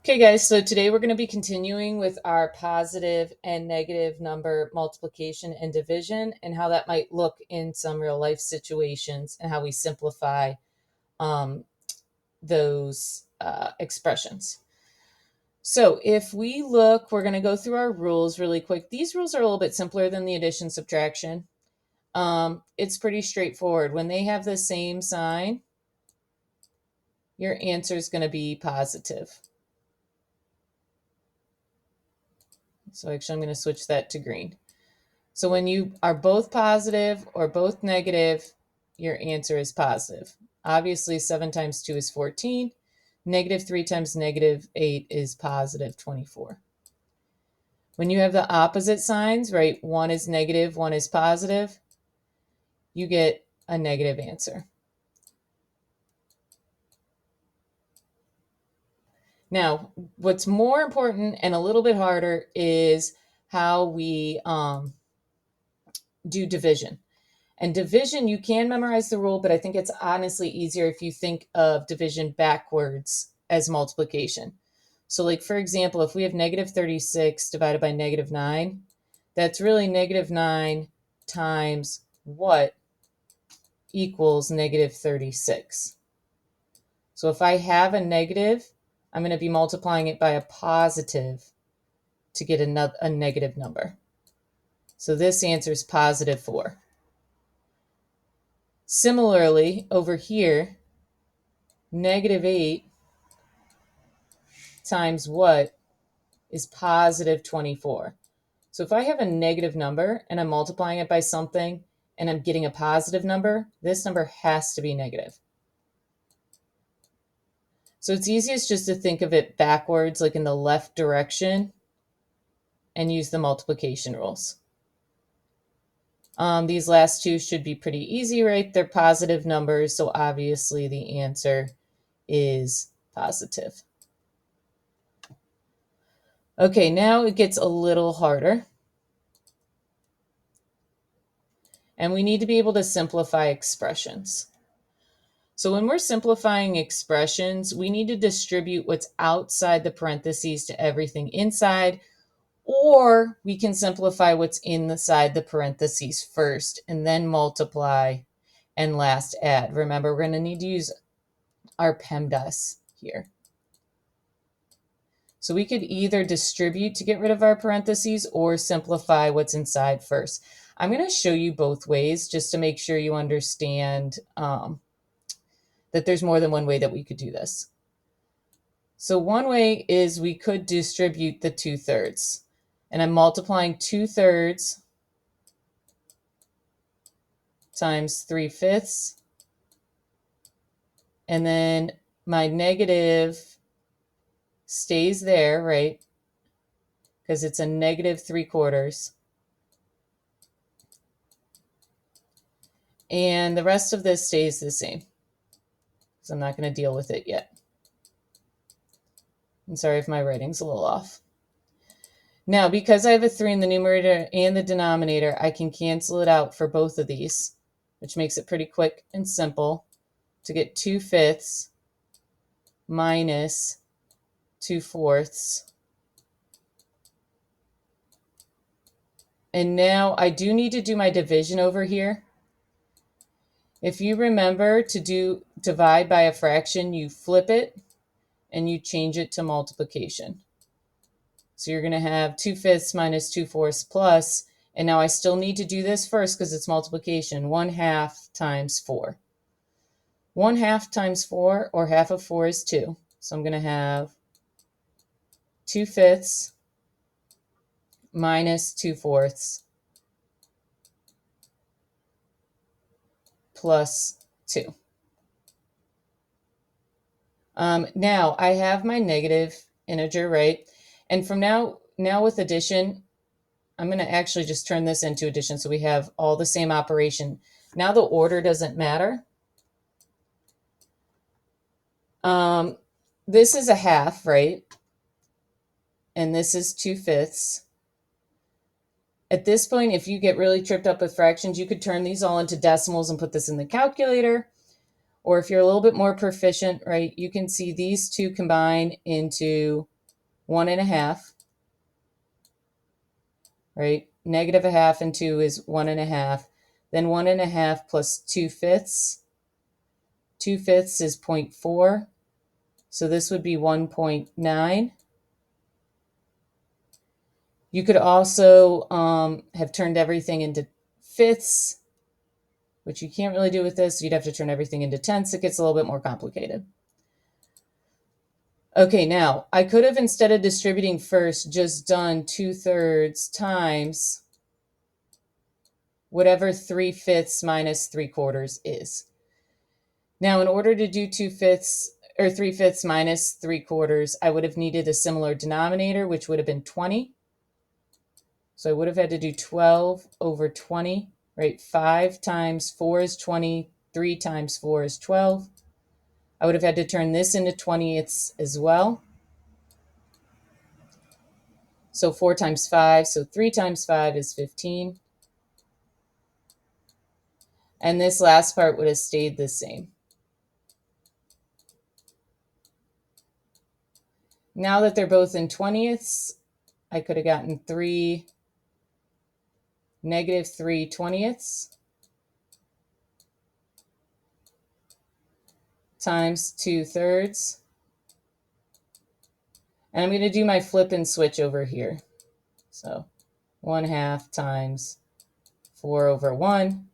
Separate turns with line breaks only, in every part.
Okay, guys, so today we're going to be continuing with our positive and negative number multiplication and division and how that might look in some real life situations and how we simplify um, those expressions. So if we look, we're going to go through our rules really quick. These rules are a little bit simpler than the addition subtraction. It's pretty straightforward. When they have the same sign, your answer is going to be positive. So actually, I'm going to switch that to green. So when you are both positive or both negative, your answer is positive. Obviously, 7 times 2 is 14. Negative 3 times negative 8 is positive 24. When you have the opposite signs, right, one is negative, one is positive, you get a negative answer. Now, what's more important and a little bit harder is how we do division. And division, you can memorize the rule, but I think it's honestly easier if you think of division backwards as multiplication. So like, for example, if we have negative 36 divided by negative 9, that's really negative 9 times what equals negative 36. So if I have a negative, I'm going to be multiplying it by a positive to get a negative number. So this answer is positive 4. Similarly, over here, negative 8 times what is positive 24. So if I have a negative number and I'm multiplying it by something and I'm getting a positive number, this number has to be negative. So it's easiest just to think of it backwards, like in the left direction, and use the multiplication rules. These last two should be pretty easy, right? They're positive numbers, so obviously the answer is positive. Okay, now it gets a little harder. And we need to be able to simplify expressions. So when we're simplifying expressions, we need to distribute what's outside the parentheses to everything inside, or we can simplify what's inside the parentheses first and then multiply and last add. Remember, we're going to need to use our PEMDAS here. So we could either distribute to get rid of our parentheses or simplify what's inside first. I'm going to show you both ways just to make sure you understand that there's more than one way that we could do this. So one way is we could distribute the 2/3. And I'm multiplying 2/3 times 3/5. And then my negative stays there, right? Because it's a negative 3/4. And the rest of this stays the same. So I'm not going to deal with it yet. I'm sorry if my writing's a little off. Now, because I have a 3 in the numerator and the denominator, I can cancel it out for both of these, which makes it pretty quick and simple to get 2/5 minus 2/4. And now I do need to do my division over here. If you remember to divide by a fraction, you flip it and you change it to multiplication. So you're going to have 2/5 minus 2/4 plus, and now I still need to do this first because it's multiplication, 1/2 times 4. 1/2 times 4, or half of 4, is 2. So I'm going to have 2/5 minus 2/4 plus 2. Now I have my negative integer, right? And from now with addition, I'm going to actually just turn this into addition so we have all the same operation. Now the order doesn't matter. This is a half, right? And this is 2/5. At this point, if you get really tripped up with fractions, you could turn these all into decimals and put this in the calculator. Or if you're a little bit more proficient, right, you can see these two combine into 1.5, right? Negative a half and 2 is 1.5. Then 1.5 plus 2/5. 2/5 is 0.4. So this would be 1.9. You could also have turned everything into fifths, which you can't really do with this. You'd have to turn everything into tenths. It gets a little bit more complicated. Okay, now I could have, instead of distributing first, just done 2/3 times whatever 3/5 minus 3/4 is. Now, in order to do 2/5 or 3/5 minus 3/4, I would have needed a similar denominator, which would have been 20. So I would have had to do 12 over 20, right? 5 times 4 is 20. 3 times 4 is 12. I would have had to turn this into 20ths as well. So 4 times 5, so 3 times 5 is 15. And this last part would have stayed the same. Now that they're both in 20ths, I could have gotten negative 3 20ths times 2/3. And I'm going to do my flip and switch over here. So 1/2 times 4 over 1,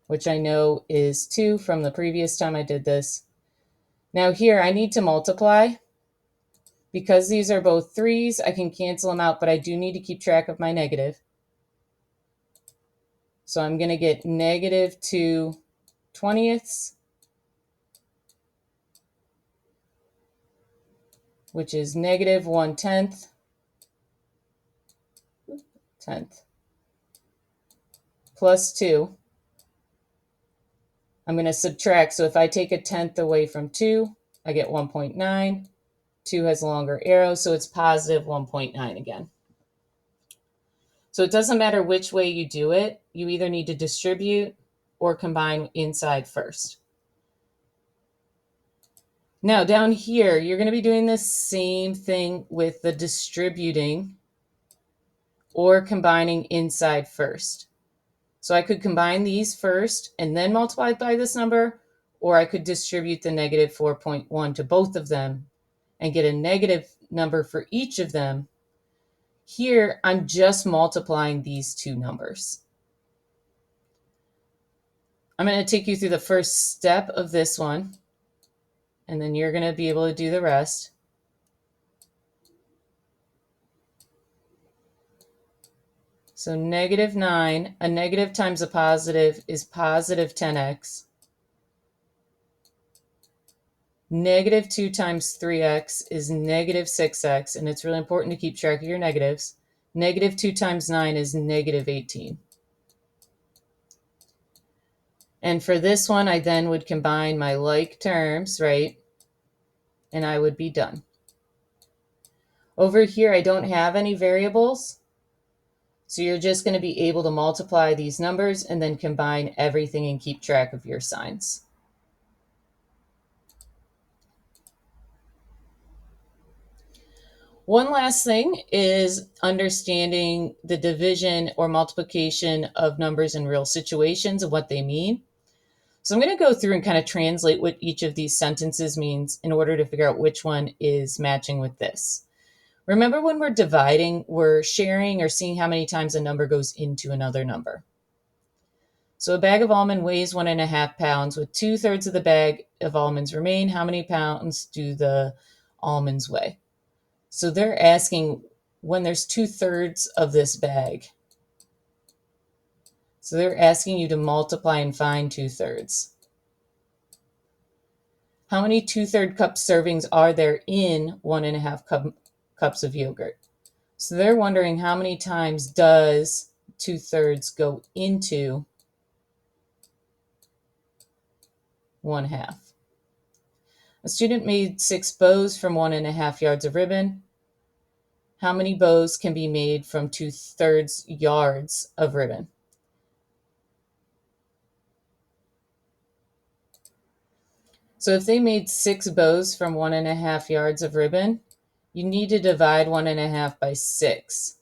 which I know is 2 from the previous time I did this. Now here I need to multiply. Because these are both 3's, I can cancel them out, but I do need to keep track of my negative. So I'm going to get negative 2 20ths, which is negative 1/10, plus 2. I'm going to subtract. So if I take a tenth away from 2, I get 1.9. 2 has a longer arrow, so it's positive 1.9 again. So it doesn't matter which way you do it. You either need to distribute or combine inside first. Now down here, you're going to be doing the same thing with the distributing or combining inside first. So I could combine these first and then multiply by this number, or I could distribute the negative 4.1 to both of them and get a negative number for each of them. Here, I'm just multiplying these two numbers. I'm going to take you through the first step of this one, and then you're going to be able to do the rest. So negative 9, a negative times a positive is positive 10x. Negative 2 times 3x is negative 6x, and it's really important to keep track of your negatives. Negative 2 times 9 is negative 18. And for this one, I then would combine my like terms, right? And I would be done. Over here, I don't have any variables. So you're just going to be able to multiply these numbers and then combine everything and keep track of your signs. One last thing is understanding the division or multiplication of numbers in real situations and what they mean. So I'm going to go through and kind of translate what each of these sentences means in order to figure out which one is matching with this. Remember, when we're dividing, we're sharing or seeing how many times a number goes into another number. So a bag of almond weighs 1.5 pounds. With 2/3 of the bag of almonds remain, how many pounds do the almonds weigh? So they're asking when there's 2/3 of this bag. So they're asking you to multiply and find 2/3. How many 2/3 cup servings are there in 1.5 cups of yogurt? So they're wondering how many times does 2/3 go into 1/2. A student made 6 bows from 1.5 yards of ribbon. How many bows can be made from 2/3 yards of ribbon? So if they made 6 bows from 1.5 yards of ribbon, you need to divide 1.5 by 6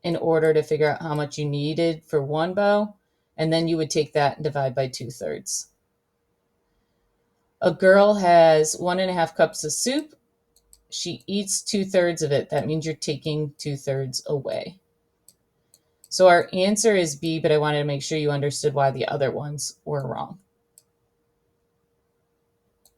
in order to figure out how much you needed for one bow. And then you would take that and divide by 2/3. A girl has 1.5 cups of soup. She eats 2/3 of it. That means you're taking 2/3 away. So our answer is B, but I wanted to make sure you understood why the other ones were wrong.